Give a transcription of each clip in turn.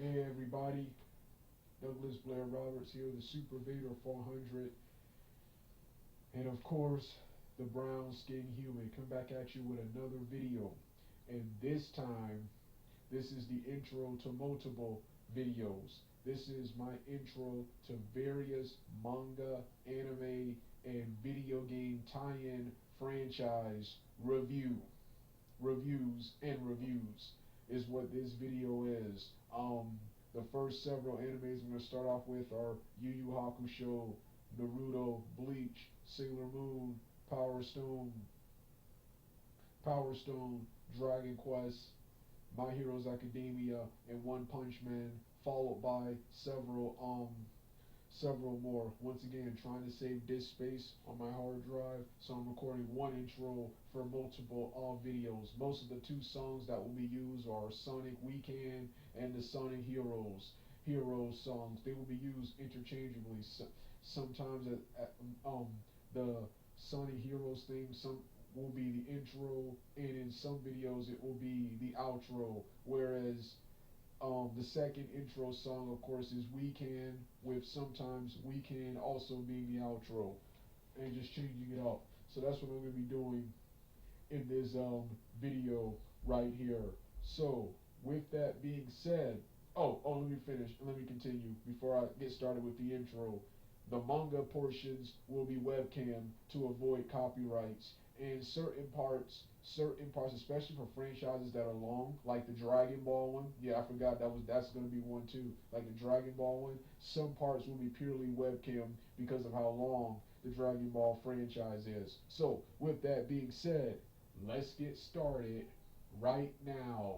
Hey everybody, Douglas Blair Roberts here, the Super Vader 400, and of course, the brown skin human. Come back at you with another video, and this time, this is the intro to multiple videos. This is my intro to various manga, anime, and video game tie-in franchise reviews and reviews is what this video is. The first several animes I'm going to start off with are Yu Yu Hakusho, Naruto, Bleach, Sailor Moon, Power Stone, Power Stone, Dragon Quest, My Heroes Academia, and One Punch Man, followed by several more. Once again, trying to save disk space on my hard drive, so I'm recording one intro for multiple videos. Most of the two songs that will be used are Sonic Weekend and the Sonic Heroes songs. They will be used interchangeably. Sometimes the Sonic Heroes theme some will be the intro, and in some videos it will be the outro. Whereas the second intro song, of course, is Weekend, with sometimes Weekend also being the outro, and just changing it up. So that's what I'm going to be doing in this video right here. So, with that being said, let me finish and let me continue before I get started with the intro. The manga portions will be webcam to avoid copyrights, and certain parts, especially for franchises that are long, like the Dragon Ball one. Yeah, I forgot that's gonna be one too. Like the Dragon Ball one, some parts will be purely webcam because of how long the Dragon Ball franchise is. So, with that being said, let's get started right now.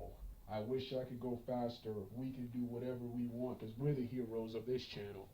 I wish I could go faster. We can do whatever we want because we're the heroes of this channel.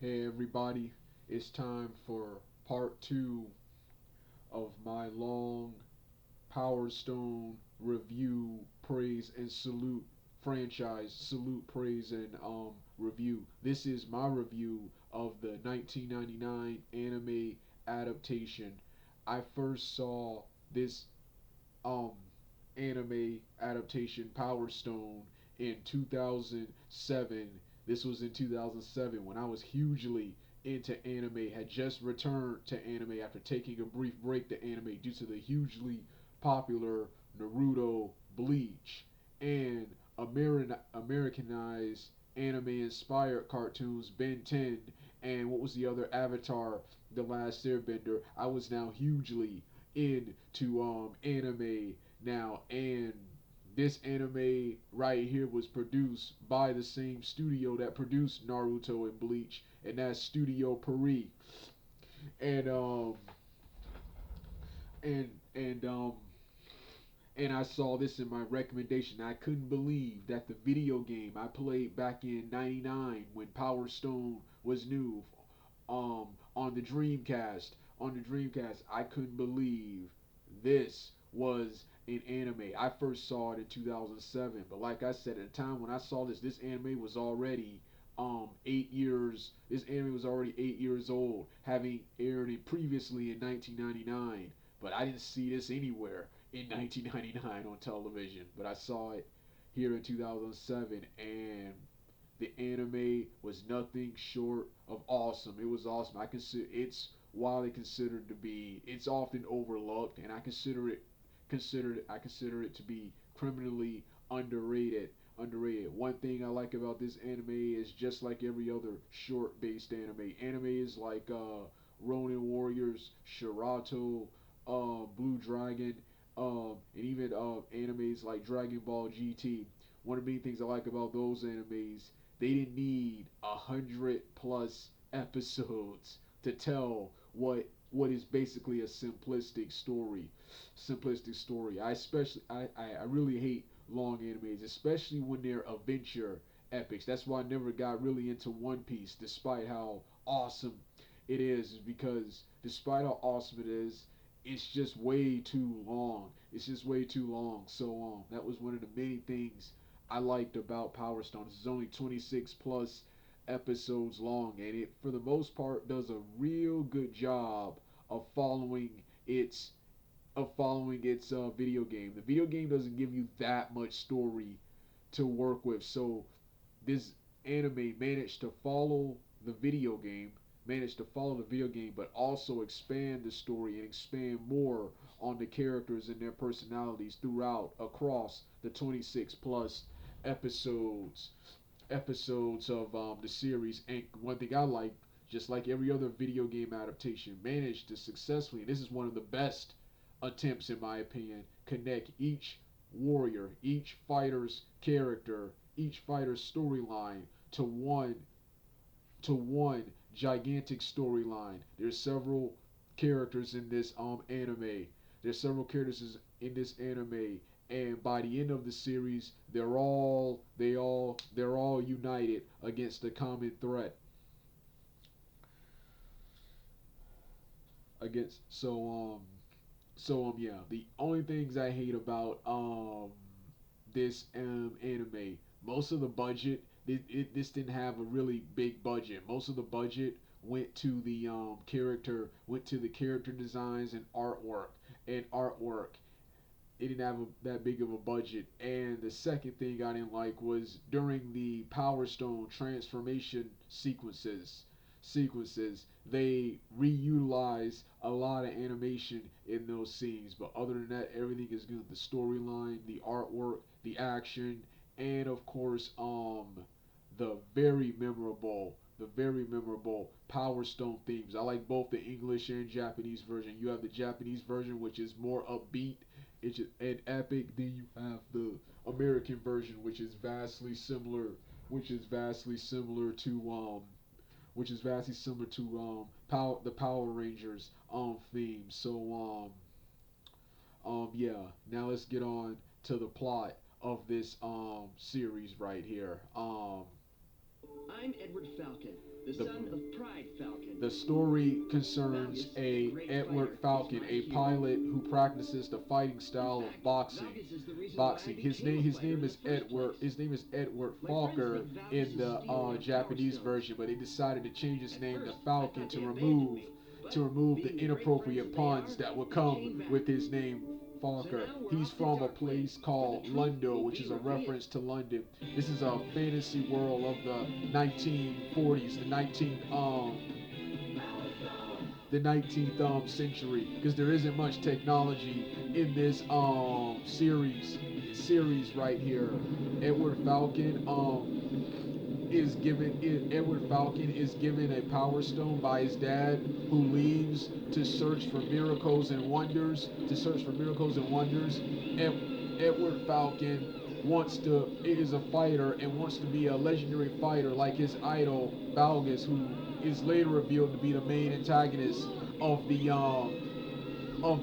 Hey everybody, it's time for part two of my long Power Stone review, praise, and salute, praise, and review. This is my review of the 1999 anime adaptation. I first saw this um anime adaptation Power Stone in 2007. This was in 2007 when I was hugely into anime, had just returned to anime after taking a brief break to anime due to the hugely popular Naruto, Bleach, and Americanized anime inspired cartoons Ben 10 and what was the other Avatar, The Last Airbender. I was now hugely into anime now, and this anime right here was produced by the same studio that produced Naruto and Bleach, and that's Studio Paris. And and and um and I saw this in my recommendation. I couldn't believe that the video game I played back in '99 when Power Stone was new, on the Dreamcast. I couldn't believe this was an anime. I first saw it in 2007, but like I said, at the time when I saw this anime was already 8 years. This anime was already 8 years old, having aired it previously in 1999. But I didn't see this anywhere in 1999 on television. But I saw it here in 2007, and the anime was nothing short of awesome. It was awesome. I consider it's widely considered to be. It's often overlooked, and I consider it to be criminally underrated. Underrated. One thing I like about this anime is just like every other short-based anime. Anime is like Ronin Warriors, Shirato, Blue Dragon, and even animes like Dragon Ball GT. One of the main things I like about those animes, they didn't need 100 plus episodes to tell what is basically a simplistic story. Simplistic story. I really hate long animes, especially when they're adventure epics. That's why I never got really into One Piece, despite how awesome it is. Because despite how awesome it is, it's just way too long. It's just way too long. So that was one of the main things I liked about Power Stone. It's only 26 plus episodes long, and it for the most part does a real good job of following its video game. The video game doesn't give you that much story to work with, so this anime managed to follow the video game, but also expand the story and expand more on the characters and their personalities throughout across the 26 plus episodes of the series. And one thing I like, just like every other video game adaptation, managed to successfully, and this is one of the best attempts in my opinion, connect each warrior, each fighter's character, each fighter's storyline to one gigantic storyline. There's several characters in this anime. There's several characters in this anime, and by the end of the series, they're all united against a common threat. Against yeah, the only things I hate about this anime, most of the budget, this didn't have a really big budget. Most of the budget went to the character designs and artwork. It didn't have that big of a budget. And the second thing I didn't like was during the Power Stone transformation sequences, they reutilize a lot of animation in those scenes. But other than that, everything is good. The storyline, the artwork, the action, and of course, the very memorable Power Stone themes. I like both the English and Japanese version. You have the Japanese version, which is more upbeat, it's just, and epic. Then you have the American version, which is vastly similar to the Power Rangers theme. So yeah. Now let's get on to the plot of this series right here. I'm Edward Falcon, the The son of Pride Falcon. the story concerns Valgus, the a great Edward fighter, is Falcon, my a hero. pilot who practices the fighting In style of fact, boxing. Valgus is the reason why I Boxing. became a fighter in the first place. His name is Edward My friends Falker think Valgus in is the stealing our Power Japanese Stones. version, but they decided to change his At name to first, I Falcon thought they abandoned me, but to remove being the the great friends inappropriate that they puns are, that would they come came back. with his name Falker. He's from a place called Lundo, which is a reference to London. This is a fantasy world of the 1940s, the 19th century, because there isn't much technology in this series right here. Edward Falcon Edward Falcon is given a power stone by his dad, who leaves to search for miracles and wonders. Edward Falcon is a fighter and wants to be a legendary fighter like his idol Valgus, who is later revealed to be the main antagonist of the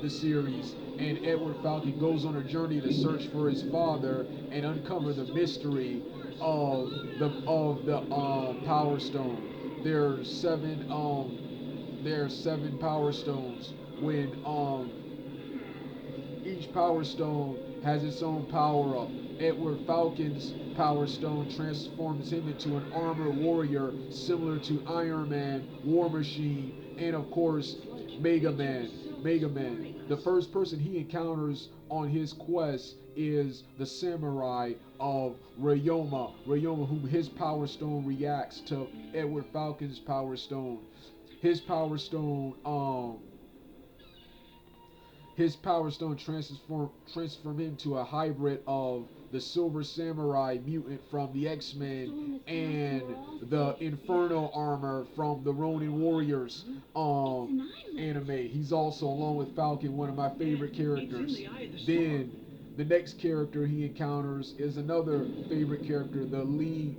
series. And Edward Falcon goes on a journey to search for his father and uncover the mystery of the Power Stone. There are seven Power Stones. When each Power Stone has its own power up. Edward Falcon's Power Stone transforms him into an armored warrior similar to Iron Man, War Machine, and of course Mega Man. The first person he encounters on his quest is the samurai of Ryoma, whom his Power Stone reacts to Edward Falcon's Power Stone. His Power Stone, transform him to a hybrid of the Silver Samurai mutant from the X-Men and the Inferno armor from the Ronin Warriors anime. He's also, along with Falcon, one of my favorite characters. Then the next character he encounters is another favorite character, the lead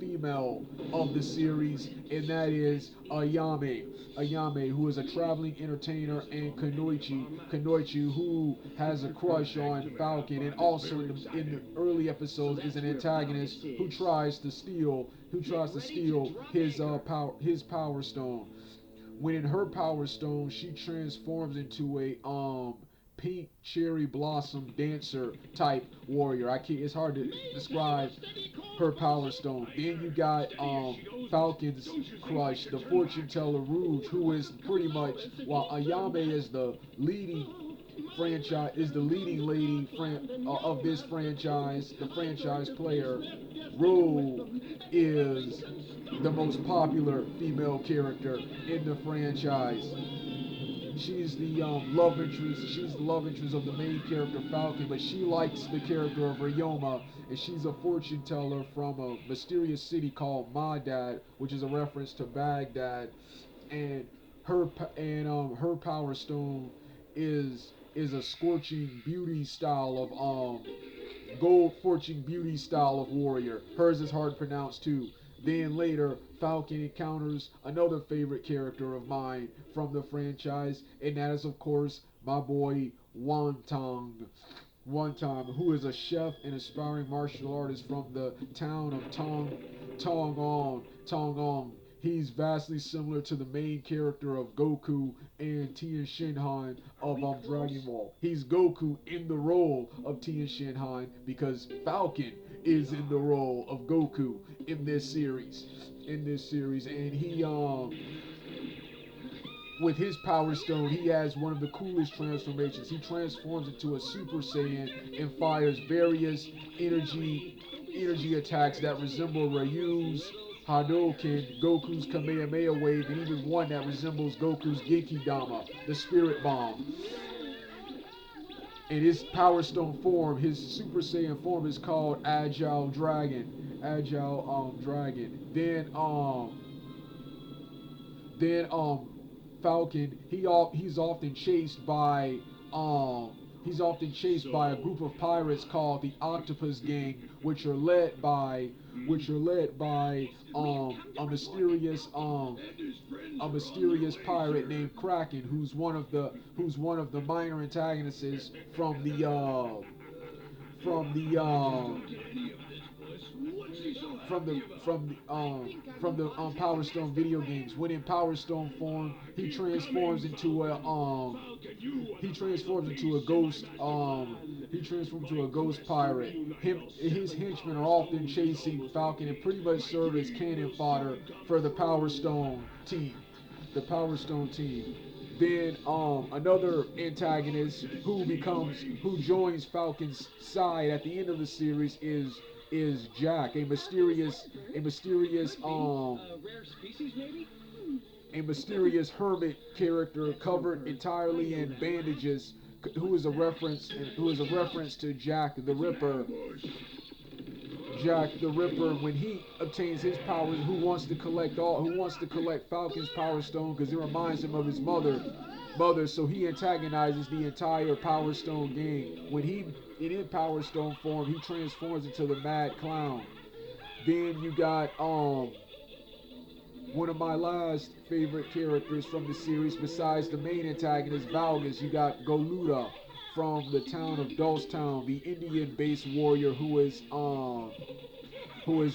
female of the series, and that is Ayame, who is a traveling entertainer, and Kunoichi, who has a crush on Falcon, and also in the early episodes is an antagonist who tries to steal his power stone. When in her power stone, she transforms into a pink cherry blossom dancer type warrior. I can't. It's hard to describe her power stone. Then you got Falcon's crush, the fortune teller Rouge, who is pretty much, while Ayame is the leading lady of this franchise, the franchise player. Rogue is the most popular female character in the franchise. She's the love interest. She's the love interest of the main character Falcon, but she likes the character of Ryoma, and she's a fortune teller from a mysterious city called Madad, which is a reference to Baghdad. And her power stone is a scorching beauty style of gold fortune beauty style of warrior. Hers is hard to pronounce too. Then later, Falcon encounters another favorite character of mine from the franchise, and that is, of course, my boy Wantong. Wantong, who is a chef and aspiring martial artist from the town of Tongong. He's vastly similar to the main character of Goku and Tien Shinhan of Dragon Ball. He's Goku in the role of Tien Shinhan because Falcon is in the role of Goku in this series. And he with his power stone, he has one of the coolest transformations. He transforms into a Super Saiyan and fires various energy attacks that resemble Ryu's Hadouken, Goku's Kamehameha wave, and even one that resembles Goku's Genki Dama, the Spirit Bomb. And his Power Stone form, his Super Saiyan form, is called Agile Dragon. Then Falcon, he's often chased by a group of pirates called the Octopus Gang, which are led by a mysterious pirate named Kraken, who's one of the minor antagonists from the Power Stone video games. When in Power Stone form, he transforms into a ghost pirate. His henchmen are often chasing Falcon and pretty much serve as cannon fodder for the Power Stone team. Then another antagonist who joins Falcon's side at the end of the series is Jack, a mysterious Rare species, maybe? a mysterious hermit character covered entirely in bandages, who is a reference to Jack the Ripper. Jack the Ripper, when he obtains his powers, who wants to collect Falcon's Power Stone because it reminds him of his mother. So he antagonizes the entire Power Stone gang. When he in Power Stone form, he transforms into the Mad Clown. Then you got one of my last favorite characters from the series, besides the main antagonist Valgus, you got Goluda from the town of Dulcetown, the Indian-based warrior who is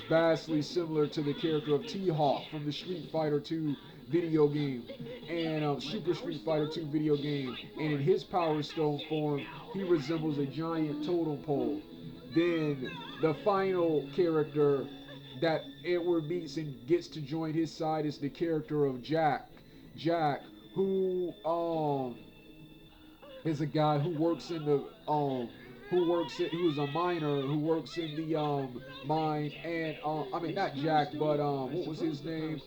vastly similar to the character of T-Hawk from the Street Fighter 2 video game and Super Street Fighter 2 video game. And in his Power Stone form, he resembles a giant totem pole. Then the final character that Edward meets and gets to join his side is the character of Jack. Jack, who is a guy who works in the who is a miner who works in the mine and I mean not Jack but what was his name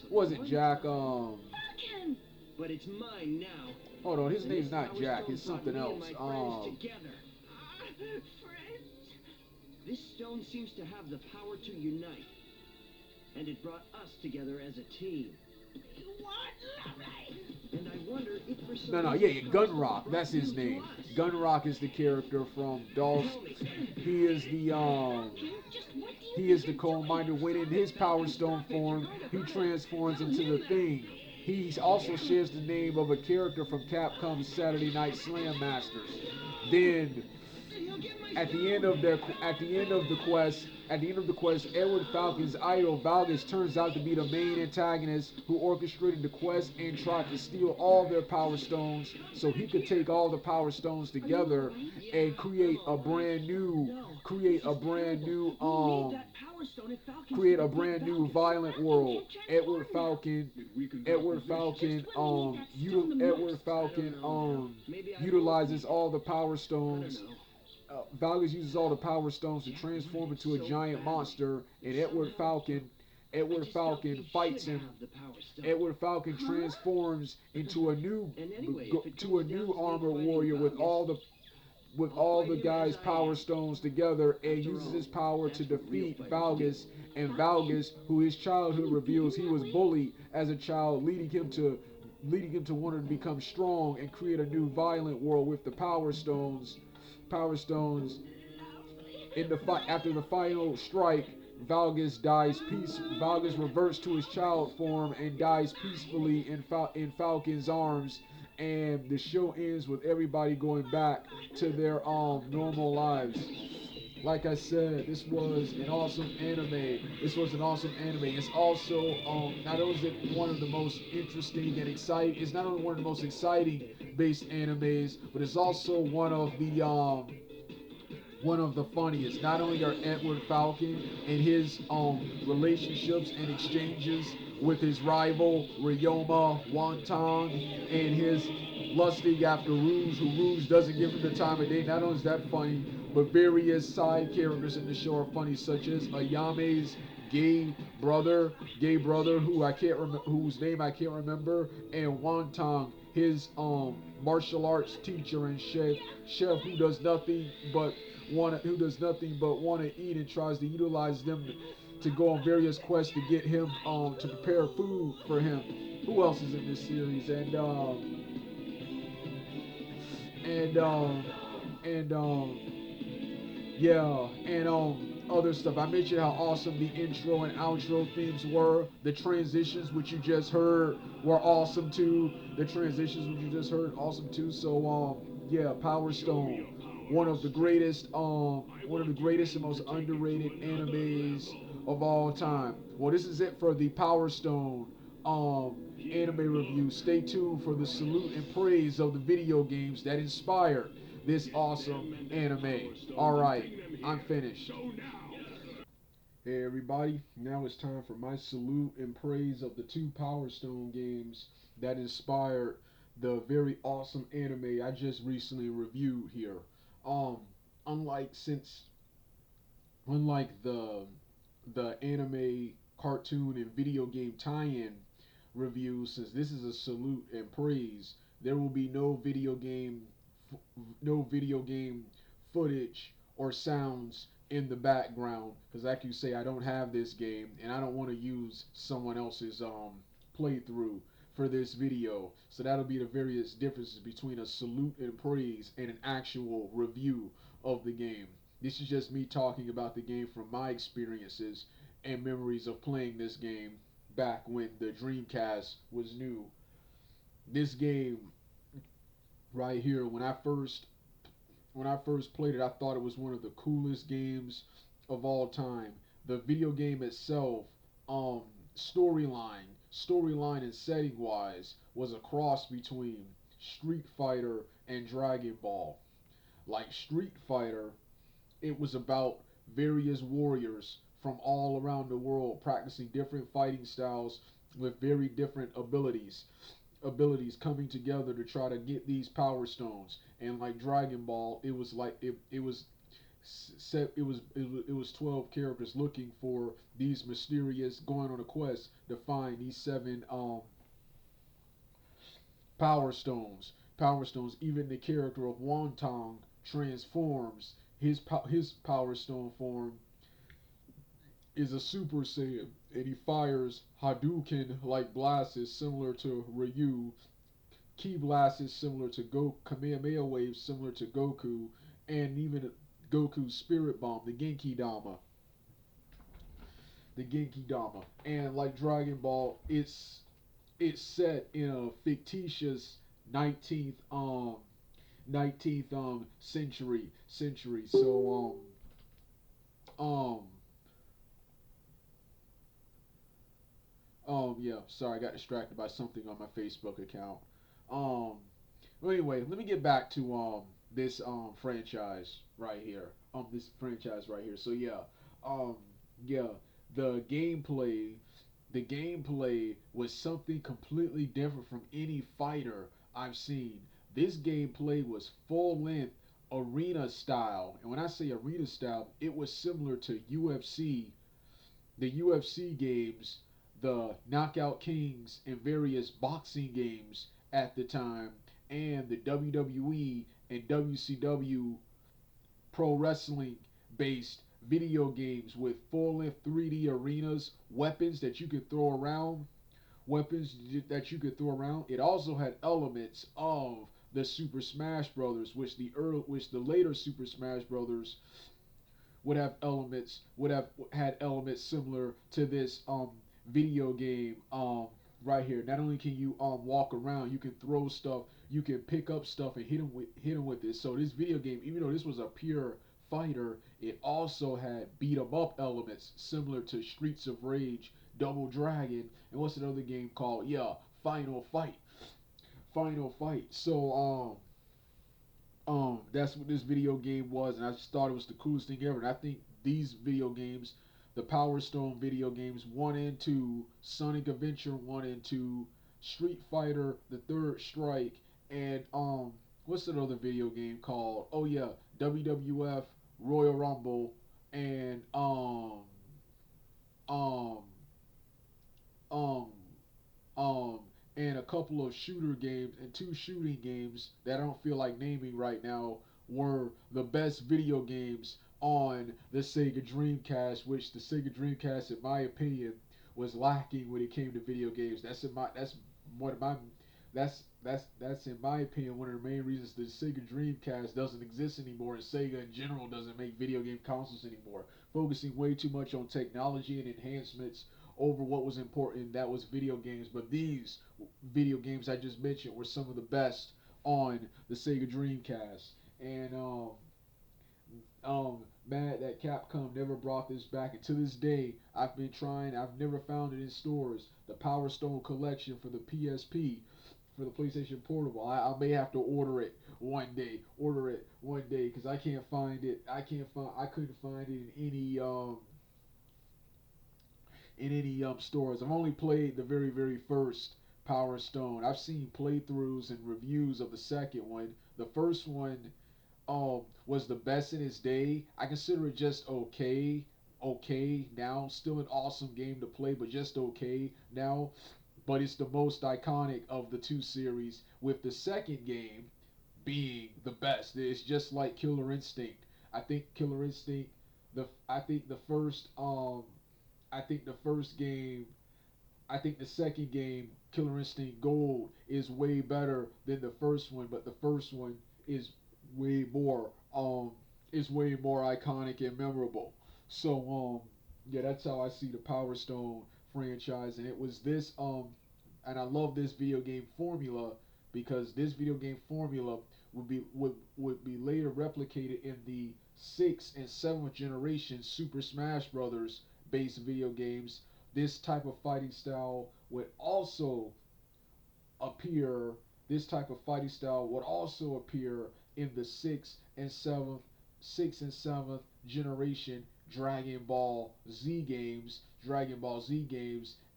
wasn't Jack But it's mine now. hold on, his name's not Jack, it's something else. This stone seems to have the power to unite, and it brought us together as a team. And I wonder if for some Yeah, Gunrock, that's his name. Gunrock is the character from Dolls. He is the coal miner. When in his Power Stone form, he transforms into the Thing. He also shares the name of a character from Capcom's Saturday Night Slam Masters. Then at the end of the quest, Edward Falcon's idol Valgus turns out to be the main antagonist who orchestrated the quest and tried to steal all their Power Stones so he could take all the Power Stones together and create a brand new violent world. Edward Falcon utilizes all the Power Stones. Valgus uses all the Power Stones to transform into a giant monster, and Edward Falcon fights him. Edward Falcon transforms into a new armored warrior with all the guys' Power Stones together and uses his power to defeat Valgus. And Valgus, who his childhood reveals he was bullied as a child, leading him to want to become strong and create a new violent world with the Power Stones. In the fight, after the final strike, Valgus reverts to his child form and dies peacefully in Falcon's arms. And the show ends with everybody going back to their normal lives. Like I said, this was an awesome anime. It's also not only is it one of the most interesting and exciting. It's not only one of the most exciting based animes, but it's also one of the funniest. Not only are Edward Falcon and his relationships and exchanges with his rival Ryoma Wantong and his lusting after Rouge, who Rouge doesn't give him the time of day. Not only is that funny, but various side characters in the show are funny, such as Ayame's gay brother, whose name I can't remember, and Wantong, his martial arts teacher and chef who does nothing but want to eat and tries to utilize them to go on various quests to get him to prepare food for him. Who else is in this series? Other stuff. I mentioned how awesome the intro and outro themes were. The transitions, which you just heard, were awesome too. So Power Stone, one of the greatest and most underrated animes of all time. Well, this is it for the Power Stone anime review. Stay tuned for the salute and praise of the video games that inspired this awesome anime. Alright, I'm finished. Hey everybody, now it's time for my salute and praise of the two Power Stone games that inspired the very awesome anime I just recently reviewed here. Um, unlike since unlike the anime, cartoon, and video game tie-in reviews, since this is a salute and praise, there will be no video game footage or sounds in the background, because like you say, I don't have this game and I don't want to use someone else's playthrough for this video. So that'll be the various differences between a salute and praise and an actual review of the game. This is just me talking about the game from my experiences and memories of playing this game back when the Dreamcast was new. This game right here, when I first played it, I thought it was one of the coolest games of all time. The video game itself, um, storyline and setting wise, was a cross between Street Fighter and Dragon Ball. Like Street Fighter, it was about various warriors from all around the world practicing different fighting styles with very different abilities coming together to try to get these power stones. And like Dragon Ball, it was like it was set it was 12 characters looking for these mysterious, going on a quest to find these seven power stones. Even the character of Wantong transforms. His power stone form is a Super Saiyan, and he fires Hadouken like blasts similar to Ryu, Ki blasts similar to Kamehameha waves similar to Goku, and even Goku's Spirit Bomb, the Genki Dama. And like Dragon Ball, it's set in a fictitious 19th 19th century. So yeah, sorry, I got distracted by something on my Facebook account. Um, well, anyway, let me get back to this franchise right here. This franchise right here. So um, yeah, the gameplay, the gameplay was something completely different from any fighter I've seen. This gameplay was full length arena style, and when I say arena style, it was similar to the UFC games, the Knockout Kings, and various boxing games at the time, and the WWE and WCW pro wrestling based video games with full length 3D arenas, weapons that you could throw around. It also had elements of the Super Smash Brothers, which the later Super Smash Brothers would have had elements similar to this video game right here. Not only can you walk around, you can throw stuff, you can pick up stuff and hit them with this. So this video game, even though this was a pure fighter, it also had beat 'em up elements similar to Streets of Rage, Double Dragon, and what's another game called? Yeah, Final Fight. Final Fight. So that's what this video game was, and I just thought it was the coolest thing ever. And I think these video games, the Power Stone video games 1 and 2, Sonic Adventure 1 and 2, Street Fighter, The Third Strike, and what's another video game called? Oh yeah, WWF Royal Rumble, and um um um and a couple of shooter games and 2 shooting games that I don't feel like naming right now were the best video games on the Sega Dreamcast, which the Sega Dreamcast, in my opinion, was lacking when it came to video games. One of my that's in my opinion one of the main reasons the Sega Dreamcast doesn't exist anymore, and Sega in general doesn't make video game consoles anymore, focusing way too much on technology and enhancements over what was important, that was video games. But these video games I just mentioned were some of the best on the Sega Dreamcast. And mad that Capcom never brought this back. And to this day, I've been trying. I've never found it in stores. The Power Stone collection for the PSP, for the PlayStation Portable. I may have to order it one day. Because I can't find it. I couldn't find it in any stores. I've only played the very first Power Stone. I've seen playthroughs and reviews of the second one. The first one was the best in its day. I consider it just okay. Okay now, still an awesome game to play, but just okay now. But it's the most iconic of the two series, with the second game being the best. It's just like Killer Instinct. I think Killer Instinct. I think the first I think the first game I think the second game, Killer Instinct Gold, is way better than the first one, but the first one is way more is way more iconic and memorable. So yeah, that's how I see the Power Stone franchise, and it was this and I love this video game formula because this video game formula would be later replicated in the sixth and seventh generation Super Smash Brothers based video games. This type of fighting style would also appear. This type of fighting style would also appear in the sixth and seventh generation Dragon Ball Z games,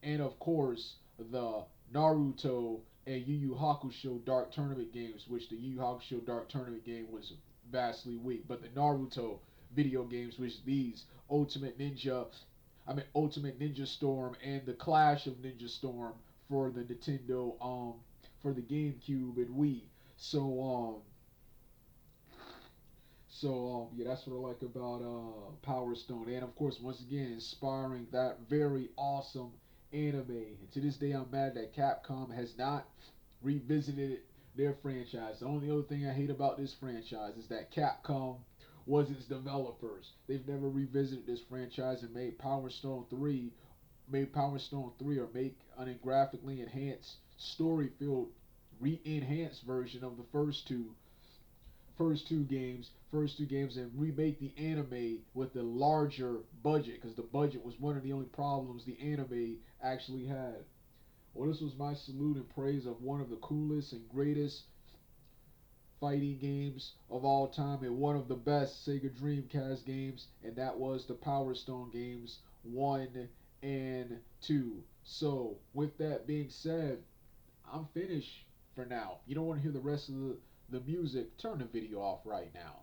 and of course the Naruto and Yu Yu Hakusho Dark Tournament games, which the Yu Yu Hakusho Dark Tournament game was vastly weak, but the Naruto video games, which these Ultimate Ninja Storm and the Clash of Ninja Storm for the Nintendo, for the GameCube and Wii. So yeah, that's what I like about Power Stone, and of course, once again, inspiring that very awesome anime. And to this day, I'm mad that Capcom has not revisited their franchise. The only other thing I hate about this franchise is that Capcom was its developers. They've never revisited this franchise and made Power Stone 3 or make an graphically enhanced, story filled, re-enhanced version of the first two games, and remake the anime with the larger budget, because the budget was one of the only problems the anime actually had. Well, this was my salute and praise of one of the coolest and greatest fighting games of all time, and one of the best Sega Dreamcast games, and that was the Power Stone games 1 and 2. So, with that being said, I'm finished for now. You don't want to hear the rest of the music, turn the video off right now.